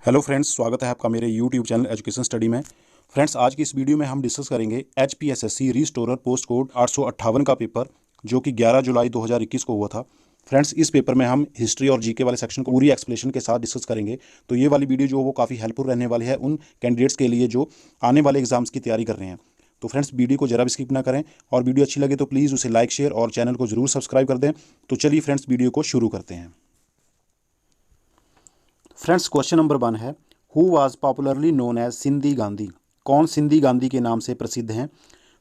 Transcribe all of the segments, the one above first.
Hello friends, स्वागत है आपका मेरे यूट्यूब चैनल एजुकेशन स्टडी में। फ्रेंड्स, आज की इस वीडियो में हम डिस्कस करेंगे HPSSC रीस्टोरर पोस्ट कोड 858 का पेपर, जो कि 11 जुलाई 2021 को हुआ था। फ्रेंड्स, इस पेपर में हम हिस्ट्री और जीके वाले सेक्शन को पूरी एक्सप्लेनेशन के साथ डिस्कस करेंगे। तो ये वाली वीडियो जो वो काफ़ी हेल्पफुल रहने वाली है उन कैंडिडेट्स के लिए जो आने वाले एग्जाम्स की तैयारी कर रहे हैं। तो फ्रेंड्स, वीडियो को जरा भी स्किप ना करें और वीडियो अच्छी लगे तो प्लीज़ उसे लाइक, शेयर और चैनल को जरूर सब्सक्राइब कर दें। तो चलिए फ्रेंड्स, वीडियो को शुरू करते हैं। फ्रेंड्स, क्वेश्चन नंबर 1 है, who was popularly known as Sindhi Gandhi. कौन सिंधी गांधी के नाम से प्रसिद्ध हैं?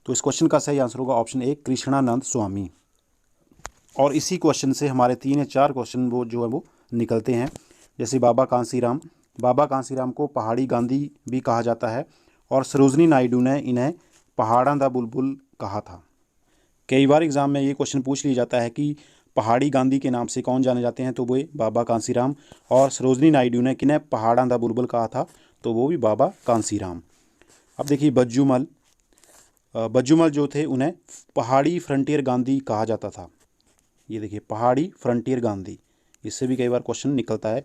तो इस क्वेश्चन का सही आंसर होगा ऑप्शन ए, कृष्णानंद स्वामी। और इसी क्वेश्चन से हमारे 3 या 4 क्वेश्चन वो निकलते हैं। जैसे बाबा कांसीराम को पहाड़ी गांधी भी कहा जाता है और सरोजनी नायडू ने इन्हें पहाड़ां दा बुलबुल कहा था। कई बार एग्जाम में ये क्वेश्चन पूछ लिया जाता है कि पहाड़ी गांधी के नाम से कौन जाने जाते हैं, तो वो बाबा कांसीराम। और सरोजनी नायडू ने किन्हें पहाड़ां दा बुलबुल कहा था, तो वो भी बाबा कांसीराम। अब देखिए, बज्जूमल जो थे उन्हें पहाड़ी फ्रंटियर गांधी कहा जाता था। ये देखिए, पहाड़ी फ्रंटियर गांधी, इससे भी कई बार क्वेश्चन निकलता है।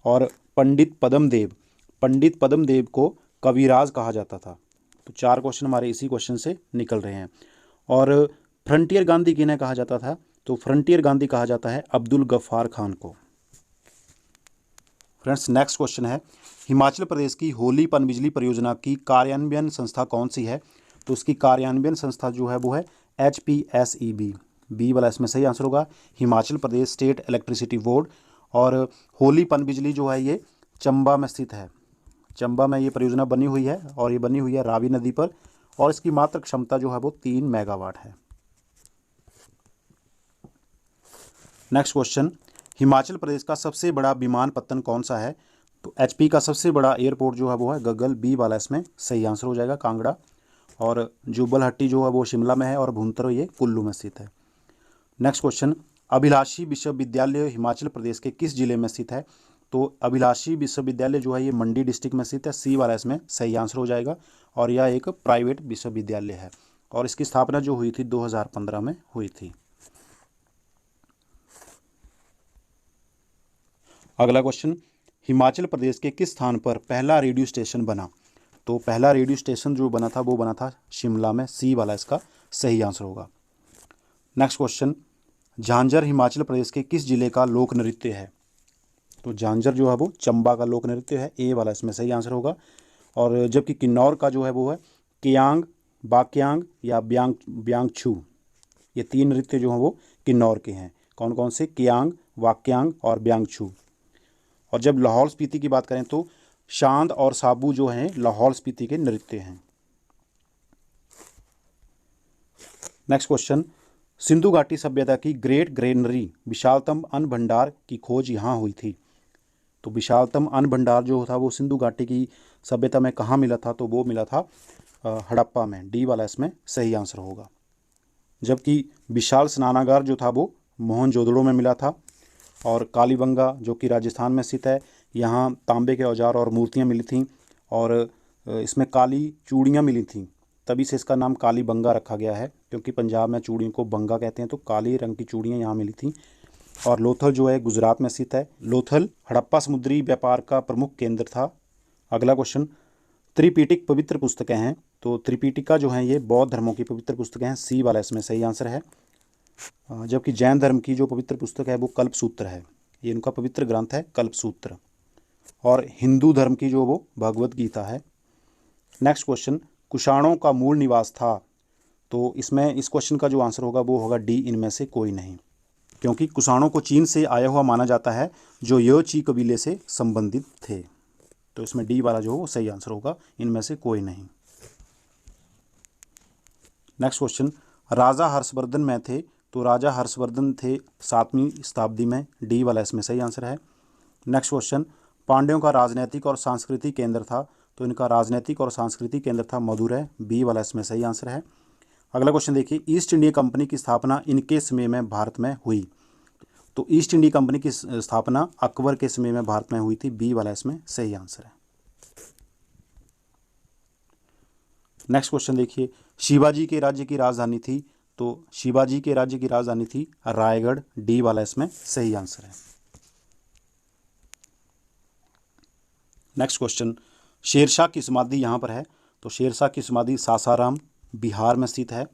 और पंडित पद्म देव को कविराज कहा जाता था। तो 4 क्वेश्चन हमारे इसी क्वेश्चन से निकल रहे हैं। और फ्रंटियर गांधी किन्हें कहा जाता था? तो फ्रंटियर गांधी कहा जाता है अब्दुल गफ्फार खान को। फ्रेंड्स, नेक्स्ट क्वेश्चन है, हिमाचल प्रदेश की होली पनबिजली परियोजना की कार्यान्वयन संस्था कौन सी है? तो उसकी कार्यान्वयन संस्था जो है वो है HPSEB। बी वाला इसमें सही आंसर होगा, Himachal Pradesh state electricity board. और होली पनबिजली जो है ये चंबा में स्थित है। चंबा में ये परियोजना बनी हुई है और ये बनी हुई है रावी नदी पर। और इसकी मात्र क्षमता जो है वो 3 मेगावाट है। नेक्स्ट क्वेश्चन, हिमाचल प्रदेश का सबसे बड़ा विमानपत्तन कौन सा है? तो HP का सबसे बड़ा एयरपोर्ट जो है वो है गगल। बी वाला इसमें सही आंसर हो जाएगा, कांगड़ा। और जुब्बलहट्टी जो है वो शिमला में है और भुंतर ये कुल्लू में स्थित है। नेक्स्ट क्वेश्चन, अभिलाषी विश्वविद्यालय हिमाचल प्रदेश के किस जिले में स्थित है? तो अभिलाषी विश्वविद्यालय जो है ये मंडी डिस्ट्रिक्ट में स्थित है। सी वाला इसमें सही आंसर हो जाएगा। और यह एक प्राइवेट विश्वविद्यालय है और इसकी स्थापना जो हुई थी 2015 में हुई थी। अगला क्वेश्चन, हिमाचल प्रदेश के किस स्थान पर पहला रेडियो स्टेशन बना? तो पहला रेडियो स्टेशन जो बना था वो बना था शिमला में। सी वाला इसका सही आंसर होगा। नेक्स्ट क्वेश्चन, झांझर हिमाचल प्रदेश के किस जिले का लोक नृत्य है? तो झांझर जो है वो चंबा का लोक नृत्य है। ए वाला इसमें सही आंसर होगा। और जबकि किन्नौर का जो है वो है कियांग, बाक्यांग या ब्यांगछू। ये 3 नृत्य जो हैं वो किन्नौर के हैं। कौन कौन से? कियांग, वाक्यांग और ब्यांगछू। और जब लाहौल स्पीति की बात करें तो शांद और साबू जो हैं लाहौल स्पीति के नृत्य हैं। नेक्स्ट क्वेश्चन, सिंधु घाटी सभ्यता की ग्रेट ग्रेनरी विशालतम अन्न भंडार की खोज यहाँ हुई थी। तो विशालतम अन्न भंडार जो था वो सिंधु घाटी की सभ्यता में कहाँ मिला था? तो वो मिला था हड़प्पा में। डी वाला इसमें सही आंसर होगा। जबकि विशाल स्नानागार जो था वो मोहनजोदड़ो में मिला था। और कालीबंगा जो कि राजस्थान में स्थित है, यहाँ तांबे के औजार और मूर्तियाँ मिली थीं। और इसमें काली चूड़ियाँ मिली थीं, तभी से इसका नाम कालीबंगा रखा गया है, क्योंकि पंजाब में चूड़ियों को बंगा कहते हैं। तो काली रंग की चूड़ियाँ यहाँ मिली थीं। और लोथल जो है गुजरात में स्थित है। लोथल हड़प्पा समुद्री व्यापार का प्रमुख केंद्र था। अगला क्वेश्चन, त्रिपिटक पवित्र पुस्तकें हैं। तो त्रिपिटिका जो हैं ये बौद्ध धर्मों की पवित्र पुस्तकें हैं। सी वाला इसमें सही आंसर है। जबकि जैन धर्म की जो पवित्र पुस्तक है वो कल्पसूत्र है। ये इनका पवित्र ग्रंथ है कल्पसूत्र। और हिंदू धर्म की जो वो भगवत गीता है। नेक्स्ट क्वेश्चन, कुषाणों का मूल निवास था। तो इसमें इस क्वेश्चन का जो आंसर होगा वो होगा डी, इनमें से कोई नहीं, क्योंकि कुषाणों को चीन से आया हुआ माना जाता है, जो योची कबीले से संबंधित थे। तो इसमें डी वाला जो वो सही आंसर होगा, इनमें से कोई नहीं। नेक्स्ट क्वेश्चन, राजा हर्षवर्धन में थे। तो राजा हर्षवर्धन थे 7वीं शताब्दी में। डी वाला इसमें सही आंसर है। नेक्स्ट क्वेश्चन, पांड्यों का राजनीतिक और सांस्कृतिक केंद्र था। तो इनका राजनीतिक और सांस्कृतिक केंद्र था मदुरै। बी वाला इसमें सही आंसर है। अगला क्वेश्चन देखिए, ईस्ट इंडिया कंपनी की स्थापना इनके समय में भारत में हुई। तो ईस्ट इंडिया कंपनी की स्थापना अकबर के समय में भारत में हुई थी। बी वाला इसमें सही आंसर है। नेक्स्ट क्वेश्चन देखिए, शिवाजी के राज्य की राजधानी थी। तो शिवाजी के राज्य की राजधानी थी रायगढ़। डी वाला इसमें सही आंसर है। नेक्स्ट क्वेश्चन, शेरशाह की समाधि यहाँ पर है, तो शेरशाह की समाधि सासाराम बिहार में स्थित है।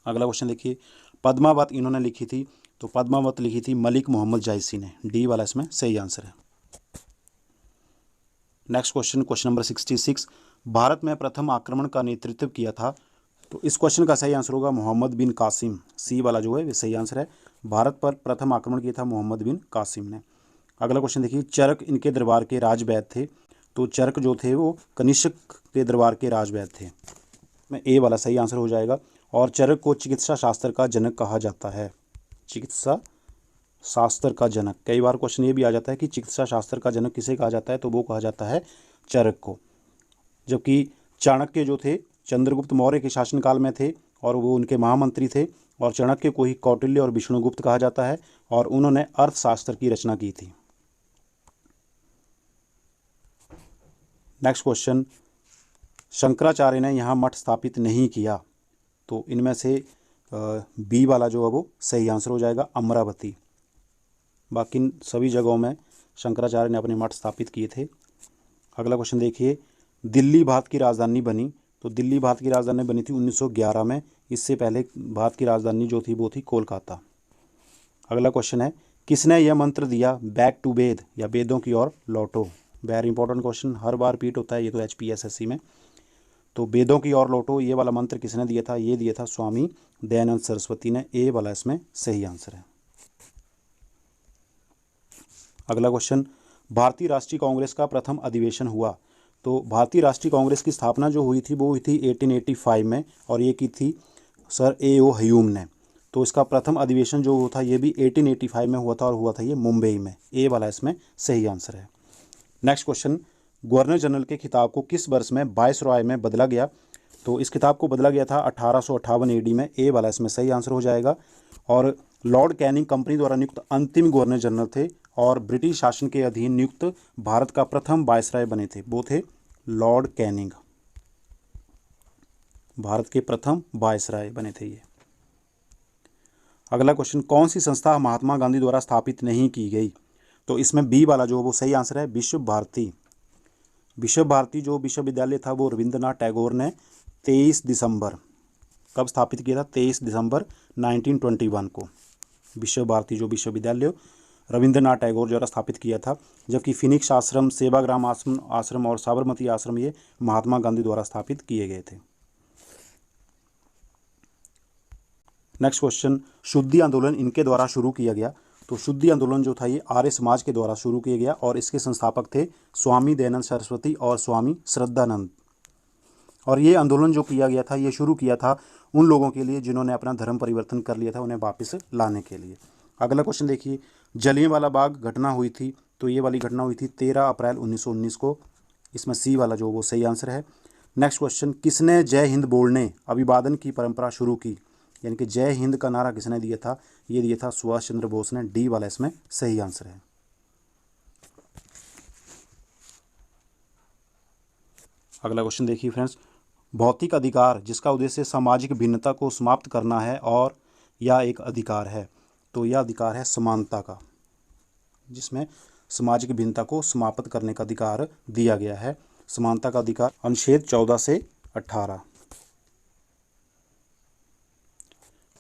अगला क्वेश्चन देखिए, पद्मावत इन्होंने लिखी थी, तो पद्मावत लिखी थी मलिक मोहम्मद जायसी ने। डी वाला इसमें सही आंसर है। Next question, question number 66, Bharat में प्रथम आक्रमण का नेतृत्व किया था, तो इस क्वेश्चन का सही आंसर होगा मोहम्मद बिन कासिम। सी वाला जो है वो सही आंसर है। भारत पर प्रथम आक्रमण किया था मोहम्मद बिन कासिम ने। अगला क्वेश्चन देखिए, चरक इनके दरबार के राजवैद थे, तो चरक जो थे वो कनिष्क के दरबार के राजवैद थे। में ए वाला सही आंसर हो जाएगा। और चरक को चिकित्सा शास्त्र का जनक कहा जाता है। चिकित्सा शास्त्र का जनक, कई बार क्वेश्चन ये भी आ जाता है कि चिकित्सा शास्त्र का जनक किसे कहा जाता है, तो वो कहा जाता है चरक को। जबकि चाणक्य जो थे चंद्रगुप्त मौर्य के शासनकाल में थे और वो उनके महामंत्री थे, और चाणक्य को ही कौटिल्य और विष्णुगुप्त कहा जाता है, और उन्होंने अर्थशास्त्र की रचना की थी। नेक्स्ट क्वेश्चन, शंकराचार्य ने यहाँ मठ स्थापित नहीं किया, तो इनमें से बी वाला जो है वो सही आंसर हो जाएगा, अमरावती। बाकी सभी जगहों में शंकराचार्य ने अपने मठ स्थापित किए थे। अगला क्वेश्चन देखिए, दिल्ली भारत की राजधानी बनी, तो दिल्ली भारत की राजधानी बनी थी 1911 में। इससे पहले भारत की राजधानी जो थी वो थी कोलकाता। अगला क्वेश्चन है, किसने यह मंत्र दिया, बैक टू वेद, या वेदों की ओर लौटो। वेरी इंपॉर्टेंट क्वेश्चन, हर बार रिपीट होता है ये तो HPSSC में। तो वेदों की ओर लौटो ये वाला मंत्र किसने दिया था, ये दिया था स्वामी दयानंद सरस्वती ने। ए वाला इसमें सही आंसर है। अगला क्वेश्चन, भारतीय राष्ट्रीय कांग्रेस का प्रथम अधिवेशन हुआ, तो भारतीय राष्ट्रीय कांग्रेस की स्थापना जो हुई थी वो हुई थी 1885 में, और ये की थी सर A.O. ह्यूम ने। तो इसका प्रथम अधिवेशन जो था ये भी 1885 में हुआ था, और हुआ था ये मुंबई में। ए वाला इसमें सही आंसर है। नेक्स्ट क्वेश्चन, गवर्नर जनरल के खिताब को किस वर्ष में वायसरॉय में बदला गया, तो इस खिताब को बदला गया था 1858 AD में। ए वाला इसमें सही आंसर हो जाएगा। और लॉर्ड कैनिंग कंपनी द्वारा नियुक्त अंतिम गवर्नर जनरल थे, और ब्रिटिश शासन के अधीन नियुक्त भारत का प्रथम वायसराय बने थे, वो थे लॉर्ड कैनिंग। भारत के प्रथम वायसराय बने थे ये। अगला क्वेश्चन, कौन सी संस्था महात्मा गांधी द्वारा स्थापित नहीं की गई, तो इसमें बी वाला जो वो सही आंसर है, विश्व भारती। विश्व भारती जो विश्वविद्यालय था वो रविंद्रनाथ टैगोर ने 23 दिसंबर कब स्थापित किया था, 23 दिसंबर 1921 को विश्व भारती जो विश्वविद्यालय रविंद्रनाथ टैगोर द्वारा स्थापित किया था। जबकि फिनिक्स आश्रम, सेवाग्राम आश्रम और साबरमती आश्रम ये महात्मा गांधी द्वारा स्थापित किए गए थे। नेक्स्ट क्वेश्चन, शुद्धि आंदोलन इनके द्वारा शुरू किया गया, तो शुद्धि आंदोलन जो था ये आर्य समाज के द्वारा शुरू किया गया, और इसके संस्थापक थे स्वामी दयानंद सरस्वती और स्वामी श्रद्धानंद। और ये आंदोलन जो किया गया था ये शुरू किया था उन लोगों के लिए जिन्होंने अपना धर्म परिवर्तन कर लिया था, उन्हें वापस लाने के लिए। अगला क्वेश्चन देखिए, जलियांवाला बाग घटना हुई थी, तो ये वाली घटना हुई थी 13 अप्रैल 1919 को। इसमें सी वाला जो वो सही आंसर है। नेक्स्ट क्वेश्चन, किसने जय हिंद बोलने अभिवादन की परंपरा शुरू की, यानी कि जय हिंद का नारा किसने दिया था, ये दिया था सुभाष चंद्र बोस ने। डी वाला इसमें सही आंसर है। अगला क्वेश्चन देखिए फ्रेंड्स, भौतिक अधिकार जिसका उद्देश्य सामाजिक भिन्नता को समाप्त करना है और यह एक अधिकार है, तो यह अधिकार है समानता का, जिसमें सामाजिक भिन्नता को समाप्त करने का अधिकार दिया गया है। समानता का अधिकार अनुच्छेद 14 से 18।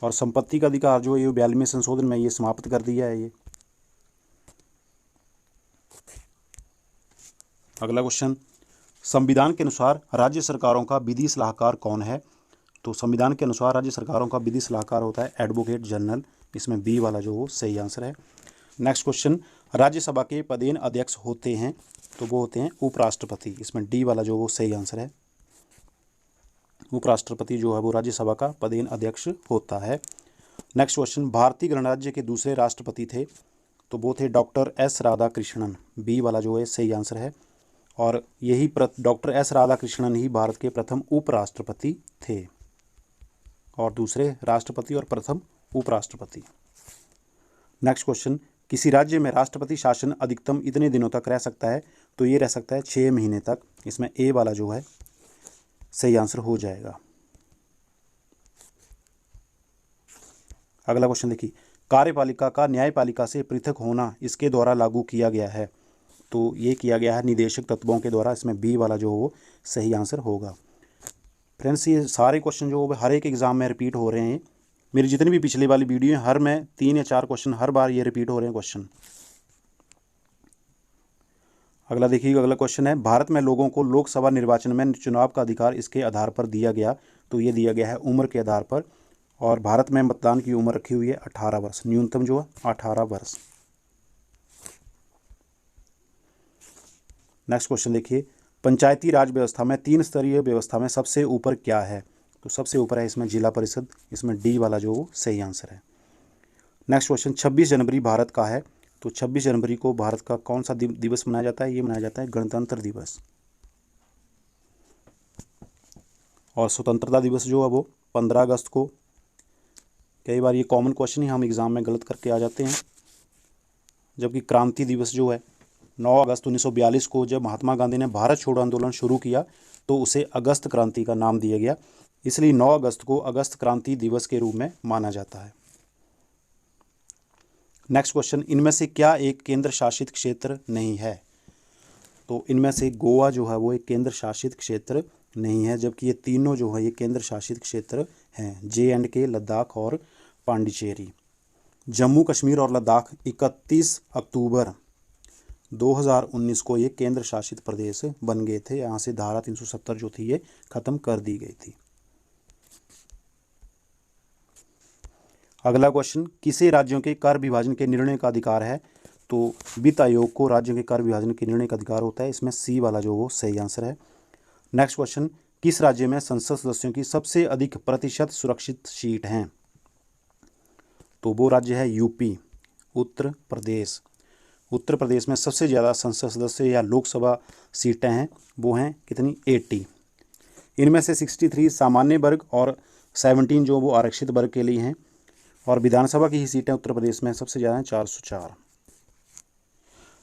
और संपत्ति का अधिकार जो ये 42वें संशोधन में ये समाप्त कर दिया है ये। अगला क्वेश्चन, संविधान के अनुसार राज्य सरकारों का विधि सलाहकार कौन है, तो संविधान के अनुसार राज्य सरकारों का विधि सलाहकार होता है एडवोकेट जनरल। इसमें बी वाला जो वो सही आंसर है। नेक्स्ट क्वेश्चन, राज्यसभा के पदेन अध्यक्ष होते हैं, तो वो होते हैं उपराष्ट्रपति। इसमें डी वाला जो वो सही आंसर है। उपराष्ट्रपति जो है वो राज्यसभा का पदेन अध्यक्ष होता है। नेक्स्ट क्वेश्चन, भारतीय गणराज्य के दूसरे राष्ट्रपति थे, तो वो थे डॉक्टर एस राधाकृष्णन। बी वाला जो है सही आंसर है। और यही डॉक्टर एस राधाकृष्णन ही भारत के प्रथम उपराष्ट्रपति थे, और दूसरे राष्ट्रपति और प्रथम उपराष्ट्रपति। नेक्स्ट क्वेश्चन, किसी राज्य में राष्ट्रपति शासन अधिकतम इतने दिनों तक रह सकता है, तो ये रह सकता है 6 महीने तक। इसमें ए वाला जो है सही आंसर हो जाएगा। अगला क्वेश्चन देखिए, कार्यपालिका का न्यायपालिका से पृथक होना इसके द्वारा लागू किया गया है, तो ये किया गया है निदेशक तत्वों के द्वारा। इसमें बी वाला जो वो सही आंसर होगा। फ्रेंड्स, ये सारे क्वेश्चन जो हर एक एग्ज़ाम में रिपीट हो रहे हैं। मेरी जितनी भी पिछली वाली वीडियो हैं, हर में 3 या 4 क्वेश्चन हर बार ये रिपीट हो रहे हैं क्वेश्चन। अगला देखिए, अगला क्वेश्चन है, भारत में लोगों को लोकसभा निर्वाचन में चुनाव का अधिकार इसके आधार पर दिया गया। तो ये दिया गया है उम्र के आधार पर, और भारत में मतदान की उम्र रखी हुई है 18 वर्ष, न्यूनतम जो है 18 वर्ष। नेक्स्ट क्वेश्चन देखिए, पंचायती राज व्यवस्था में 3 स्तरीय व्यवस्था में सबसे ऊपर क्या है। तो सबसे ऊपर है इसमें जिला परिषद। इसमें डी वाला जो सही आंसर है। नेक्स्ट क्वेश्चन, 26 जनवरी भारत का है। तो 26 जनवरी को भारत का कौन सा दिवस मनाया जाता है। ये मनाया जाता है गणतंत्र दिवस। और स्वतंत्रता दिवस जो है वो 15 अगस्त को। कई बार ये कॉमन क्वेश्चन ही हम एग्ज़ाम में गलत करके आ जाते हैं। जबकि क्रांति दिवस जो है 9 अगस्त 1942 को, जब महात्मा गांधी ने भारत छोड़ो आंदोलन शुरू किया तो उसे अगस्त क्रांति का नाम दिया गया, इसलिए 9 अगस्त को अगस्त क्रांति दिवस के रूप में माना जाता है। नेक्स्ट क्वेश्चन, इनमें से क्या एक केंद्र शासित क्षेत्र नहीं है। तो इनमें से गोवा जो है वो एक केंद्र शासित क्षेत्र नहीं है, जबकि ये तीनों जो है ये केंद्र शासित क्षेत्र हैं, J&K, लद्दाख और पांडिचेरी। जम्मू कश्मीर और लद्दाख 31 अक्टूबर 2019 को ये केंद्र शासित प्रदेश बन गए थे। यहाँ से धारा 370 जो थी ये खत्म कर दी गई थी। अगला क्वेश्चन, किसे राज्यों के कर विभाजन के निर्णय का अधिकार है। तो वित्त आयोग को राज्यों के कर विभाजन के निर्णय का अधिकार होता है। इसमें सी वाला जो वो सही आंसर है। नेक्स्ट क्वेश्चन, किस राज्य में संसद सदस्यों की सबसे अधिक प्रतिशत सुरक्षित सीट हैं। तो वो राज्य है यूपी, उत्तर प्रदेश। उत्तर प्रदेश में सबसे ज़्यादा संसद सदस्य या लोकसभा सीटें हैं, वो हैं कितनी, 80। इनमें से 63 सामान्य वर्ग और 17 जो वो आरक्षित वर्ग के लिए हैं। और विधानसभा की ही सीटें उत्तर प्रदेश में सबसे ज़्यादा हैं, 404।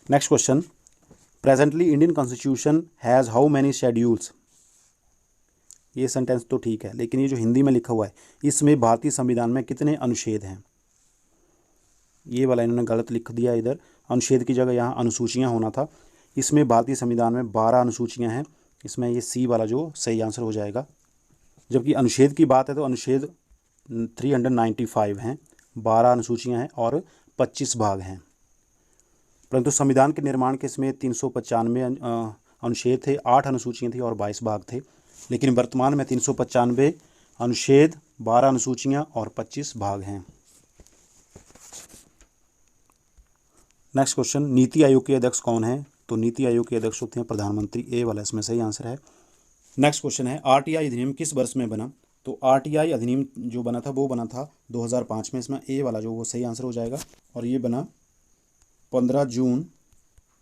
Next question, presently Indian constitution has how many schedules. ये सेंटेंस तो ठीक है, लेकिन ये जो हिंदी में लिखा हुआ है इसमें भारतीय संविधान में कितने अनुच्छेद हैं। ये वाला इन्होंने गलत लिख दिया इधर, अनुच्छेद की जगह यहाँ अनुसूचियाँ होना था। इसमें भारतीय संविधान में 12 अनुसूचियाँ हैं। इसमें ये सी वाला जो सही आंसर हो जाएगा। जबकि अनुच्छेद की बात है तो अनुच्छेद 395 हैं, 12 अनुसूचियाँ हैं और 25 भाग हैं। परंतु संविधान के निर्माण के समय 395 अनुच्छेद थे, 8 अनुसूचियाँ थी और 22 भाग थे। लेकिन वर्तमान में 395 अनुच्छेद, 12 अनुसूचियाँ और 25 भाग हैं। नेक्स्ट क्वेश्चन, नीति आयोग के अध्यक्ष कौन है। तो नीति आयोग के अध्यक्ष होते हैं प्रधानमंत्री। ए वाला इसमें सही आंसर है। नेक्स्ट क्वेश्चन है, आरटीआई अधिनियम किस वर्ष में बना। तो आरटीआई अधिनियम जो बना था वो बना था 2005 में। इसमें ए वाला जो वो सही आंसर हो जाएगा। और ये बना 15 जून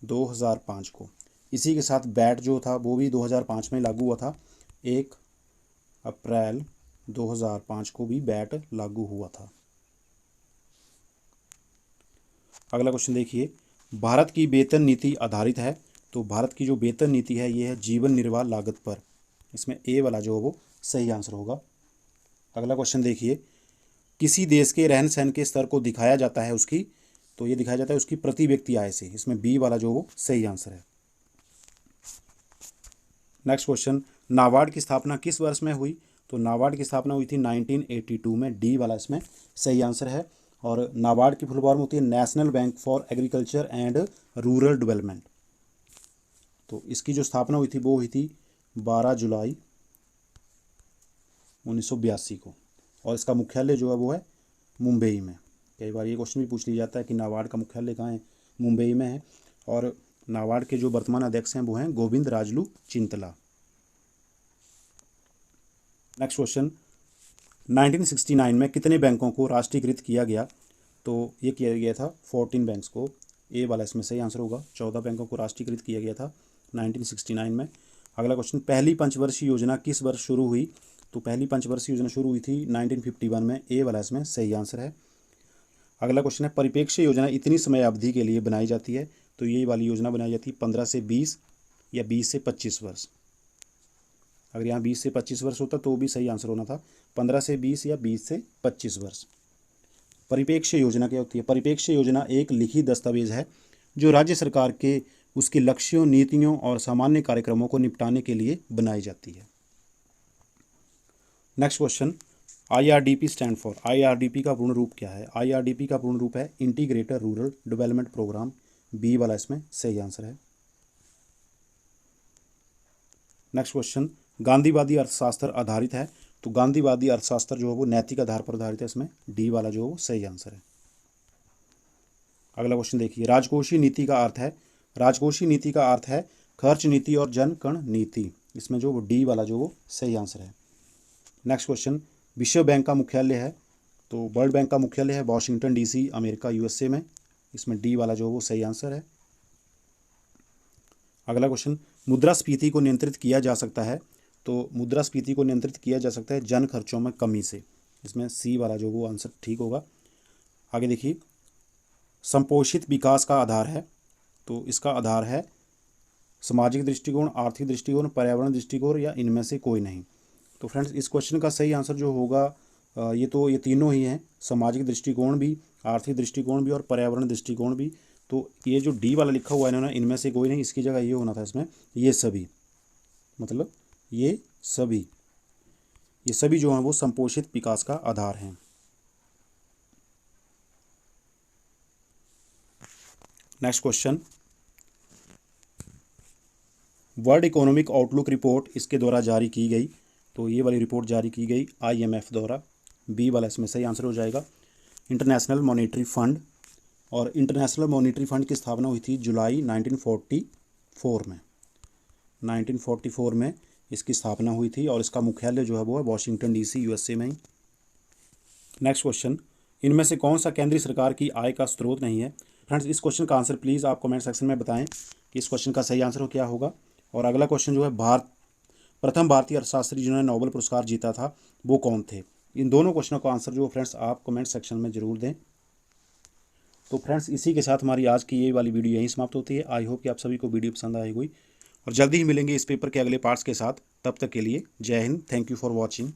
2005 को। इसी के साथ बैट जो था वो भी 2005 में लागू हुआ था। 1 अप्रैल 2005 को भी बैट लागू हुआ था। अगला क्वेश्चन देखिए, भारत की वेतन नीति आधारित है। तो भारत की जो वेतन नीति है ये है जीवन निर्वाह लागत पर। इसमें ए वाला जो है वो सही आंसर होगा। अगला क्वेश्चन देखिए, किसी देश के रहन सहन के स्तर को दिखाया जाता है उसकी, तो ये दिखाया जाता है उसकी प्रति व्यक्ति आय से। इसमें बी वाला जो वो सही आंसर है। नेक्स्ट क्वेश्चन, नाबार्ड की स्थापना किस वर्ष में हुई। तो नाबार्ड की स्थापना हुई थी 1982 में। डी वाला इसमें सही आंसर है। और नाबार्ड की फुल फॉर्म होती है national bank for agriculture and rural development. तो इसकी जो स्थापना हुई थी वो हुई थी 12 जुलाई 1982 को। और इसका मुख्यालय जो है वो है मुंबई में। कई बार ये क्वेश्चन भी पूछ लिया जाता है कि नाबार्ड का मुख्यालय कहाँ है, मुंबई में है। और नाबार्ड के जो वर्तमान अध्यक्ष हैं वो हैं गोविंद राजलू चिंतला। नेक्स्ट क्वेश्चन, 1969 में कितने बैंकों को राष्ट्रीयकृत किया गया। तो ये किया गया था 14 बैंक्स को। ए वाला इसमें सही आंसर होगा। 14 बैंकों को राष्ट्रीयकृत किया गया था 1969 में। अगला क्वेश्चन, पहली पंचवर्षीय योजना किस वर्ष शुरू हुई। तो पहली पंचवर्षीय योजना शुरू हुई थी 1951 में। ए वाला इसमें सही आंसर है। अगला क्वेश्चन है, परिप्रेक्ष्य योजना इतनी समय अवधि के लिए बनाई जाती है। तो ये वाली योजना बनाई जाती है 15 से 20 या 20 से 25 वर्ष। अगर यहाँ 20 से 25 वर्ष होता तो भी सही आंसर होना था। 15 से 20 या 20 से 25 वर्ष। परिप्रेक्ष्य योजना क्या होती है। परिप्रेक्ष्य योजना एक लिखित दस्तावेज है जो राज्य सरकार के उसके लक्ष्यों, नीतियों और सामान्य कार्यक्रमों को निपटाने के लिए बनाई जाती है। Next question, IRDP stand for, IRDP का पूर्ण रूप क्या है? IRDP का पूर्ण रूप है integrated rural development programme. B वाला इसमें सही आंसर है। नेक्स्ट क्वेश्चन, गांधीवादी अर्थशास्त्र आधारित है, तो गांधीवादी अर्थशास्त्र जो है वो नैतिक आधार पर आधारित है, इसमें डी वाला जो है वो सही आंसर है। अगला क्वेश्चन देखिए, राजकोषीय नीति का अर्थ है, राजकोषीय नीति का अर्थ है खर्च नीति और जन कण नीति, इसमें जो वो डी वाला जो वो सही आंसर है। नेक्स्ट क्वेश्चन, विश्व बैंक का मुख्यालय है, तो वर्ल्ड बैंक का मुख्यालय है वाशिंगटन DC अमेरिका USA में, इसमें डी वाला जो वो सही आंसर है। अगला क्वेश्चन, मुद्रास्फीति को नियंत्रित किया जा सकता है, तो मुद्रास्फीति को नियंत्रित किया जा सकता है जन खर्चों में कमी से, इसमें सी वाला जो वो आंसर ठीक होगा। आगे देखिए, संपोषित विकास का आधार है, तो इसका आधार है सामाजिक दृष्टिकोण, आर्थिक दृष्टिकोण, पर्यावरण दृष्टिकोण या इनमें से कोई नहीं। तो फ्रेंड्स इस क्वेश्चन का सही आंसर जो होगा ये तीनों ही हैं, सामाजिक दृष्टिकोण भी, आर्थिक दृष्टिकोण भी और पर्यावरण दृष्टिकोण भी। तो ये जो डी वाला लिखा हुआ है इन्होंने, इनमें से कोई नहीं, इसकी जगह ये होना था इसमें ये सभी, मतलब ये सभी जो हैं वो संपोषित विकास का आधार हैं। Next question, world economic outlook report इसके द्वारा जारी की गई, तो ये वाली रिपोर्ट जारी की गई IMF द्वारा, बी वाला इसमें सही आंसर हो जाएगा। इंटरनेशनल मॉनेटरी फंड, और इंटरनेशनल मॉनेटरी फंड की स्थापना हुई थी जुलाई 1944 में, 1944 में इसकी स्थापना हुई थी और इसका मुख्यालय जो है वो है वाशिंगटन DC USA में ही। नेक्स्ट क्वेश्चन, इनमें से कौन सा केंद्रीय सरकार की आय का स्रोत नहीं है? फ्रेंड्स इस क्वेश्चन का आंसर प्लीज़ आप कमेंट सेक्शन में बताएं कि इस क्वेश्चन का सही आंसर क्या होगा। और अगला क्वेश्चन जो है, प्रथम भारतीय अर्थशास्त्री जिन्होंने नोबेल पुरस्कार जीता था वो कौन थे? इन दोनों क्वेश्चनों का आंसर जो फ्रेंड्स आप कमेंट सेक्शन में जरूर दें। तो फ्रेंड्स इसी के साथ हमारी आज की ये वाली वीडियो यहीं समाप्त होती है। आई होप कि आप सभी को वीडियो पसंद आई होगी और जल्दी ही मिलेंगे इस पेपर के अगले पार्ट्स के साथ। तब तक के लिए जय Hind, thank you for watching.